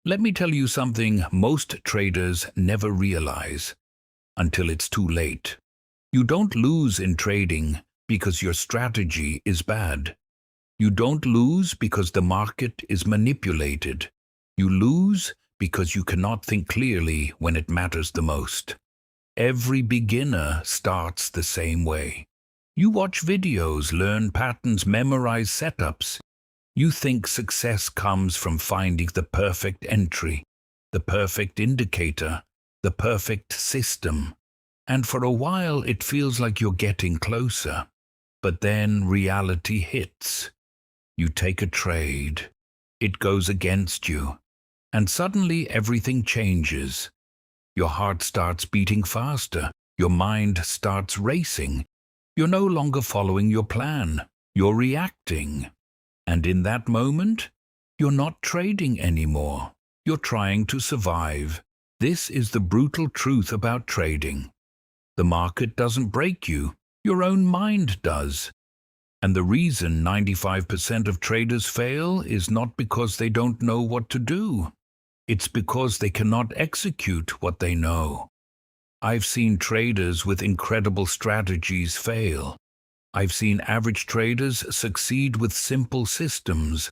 Let me tell you something most traders never realize until it's too late. You don't lose in trading because your strategy is bad. You don't lose because the market is manipulated. You lose because you cannot think clearly when it matters the most. Every beginner starts the same way. You watch videos, learn patterns, memorize setups. You think success comes from finding the perfect entry, the perfect indicator, the perfect system. And for a while it feels like you're getting closer. But then reality hits. You take a trade. It goes against you. And suddenly everything changes. Your heart starts beating faster. Your mind starts racing. You're no longer following your plan. You're reacting. And in that moment, you're not trading anymore. You're trying to survive. This is the brutal truth about trading. The market doesn't break you. Your own mind does. And the reason 95% of traders fail is not because they don't know what to do. It's because they cannot execute what they know. I've seen traders with incredible strategies fail. I've seen average traders succeed with simple systems.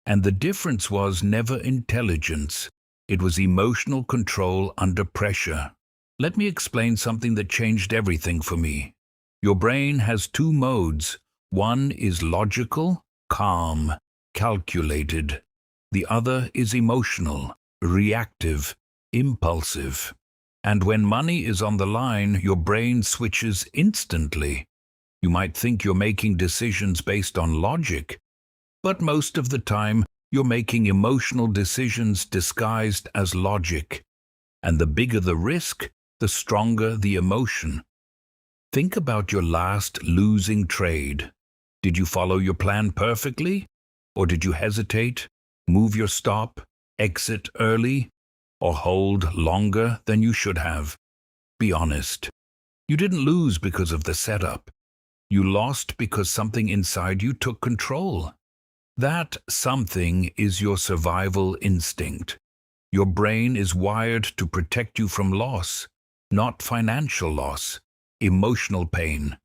And the difference was never intelligence. It was emotional control under pressure. Let me explain something that changed everything for me. Your brain has two modes. One is logical, calm, calculated. The other is emotional, reactive, impulsive. And when money is on the line, your brain switches instantly. You might think you're making decisions based on logic, but most of the time you're making emotional decisions disguised as logic. And the bigger the risk, the stronger the emotion. Think about your last losing trade. Did you follow your plan perfectly? Or did you hesitate, move your stop, exit early, or hold longer than you should have? Be honest. You didn't lose because of the setup. You lost because something inside you took control. That something is your survival instinct. Your brain is wired to protect you from loss, not financial loss, emotional pain.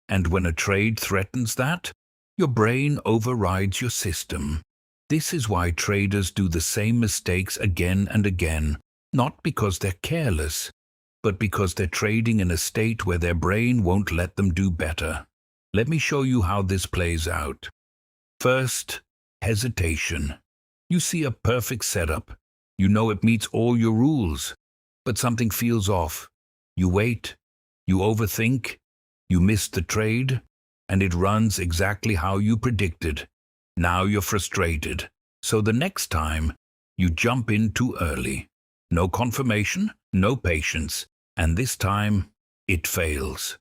And when a trade threatens that, your brain overrides your system. This is why traders do the same mistakes again and again, not because they're careless, but because they're trading in a state where their brain won't let them do better. Let me show you how this plays out. First, hesitation. You see a perfect setup. You know it meets all your rules, but something feels off. You wait, you overthink, you miss the trade, and it runs exactly how you predicted. Now you're frustrated. So the next time, you jump in too early. No confirmation, no patience, and this time, it fails.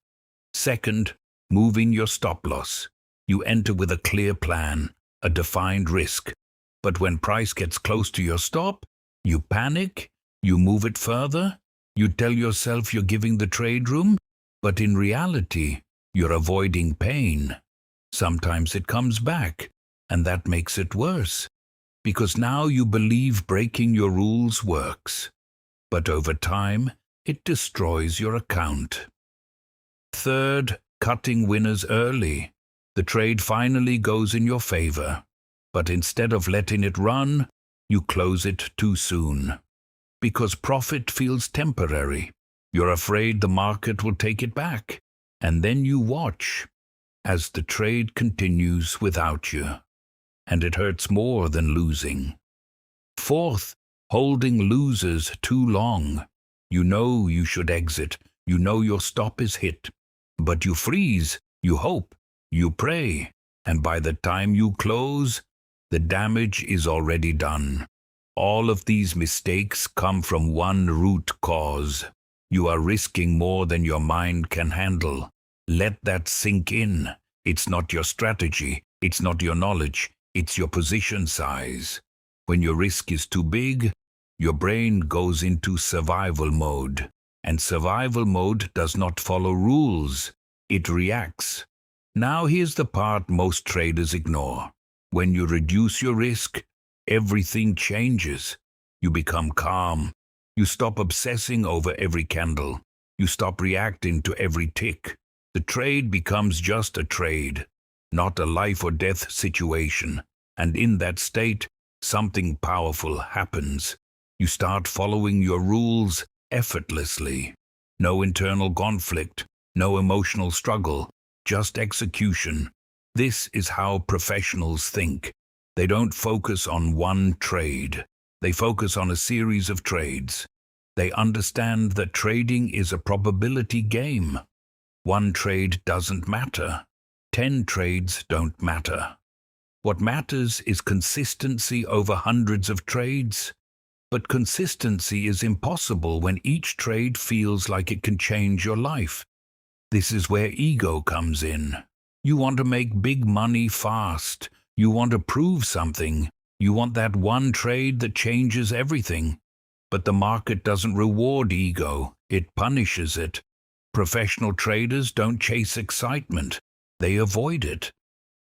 Second, moving your stop loss. You enter with a clear plan, a defined risk. But when price gets close to your stop, you panic, you move it further, you tell yourself you're giving the trade room, but in reality, you're avoiding pain. Sometimes it comes back, and that makes it worse, because now you believe breaking your rules works. But over time, it destroys your account. Third, cutting winners early. The trade finally goes in your favor, but instead of letting it run, you close it too soon. Because profit feels temporary. You're afraid the market will take it back, and then you watch as the trade continues without you. And it hurts more than losing. Fourth, holding losers too long. You know you should exit. You know your stop is hit. But you freeze, you hope, you pray, and by the time you close, the damage is already done. All of these mistakes come from one root cause. You are risking more than your mind can handle. Let that sink in. It's not your strategy, it's not your knowledge, it's your position size. When your risk is too big, your brain goes into survival mode. And survival mode does not follow rules, it reacts. Now here's the part most traders ignore. When you reduce your risk, everything changes. You become calm. You stop obsessing over every candle. You stop reacting to every tick. The trade becomes just a trade, not a life or death situation. And in that state, something powerful happens. You start following your rules effortlessly. No internal conflict, no emotional struggle, just execution. This is how professionals think. They don't focus on one trade. They focus on a series of trades. They understand that trading is a probability game. One trade doesn't matter. 10 trades don't matter. What matters is consistency over hundreds of trades. But consistency is impossible when each trade feels like it can change your life. This is where ego comes in. You want to make big money fast. You want to prove something. You want that one trade that changes everything. But the market doesn't reward ego. It punishes it. Professional traders don't chase excitement. They avoid it.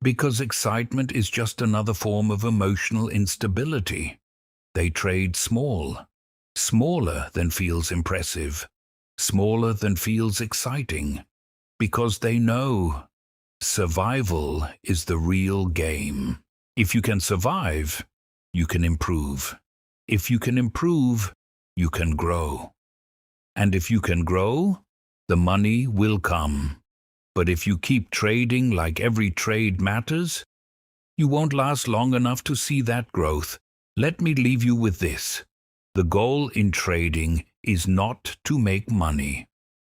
Because excitement is just another form of emotional instability. They trade small. Smaller than feels impressive. Smaller than feels exciting. Because they know survival is the real game. If you can survive, you can improve. If you can improve, you can grow. And if you can grow, the money will come. But if you keep trading like every trade matters, you won't last long enough to see that growth. Let me leave you with this. The goal in trading is not to make money.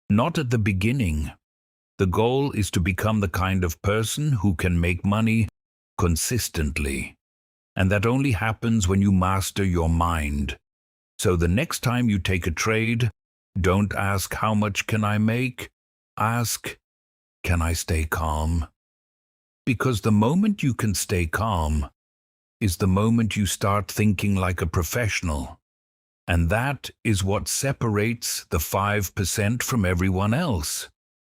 Not at the beginning. The goal is to become the kind of person who can make money consistently. And that only happens when you master your mind. So the next time you take a trade, don't ask how much can I make? Ask, can I stay calm? Because the moment you can stay calm is the moment you start thinking like a professional. And that is what separates the 5% from everyone else.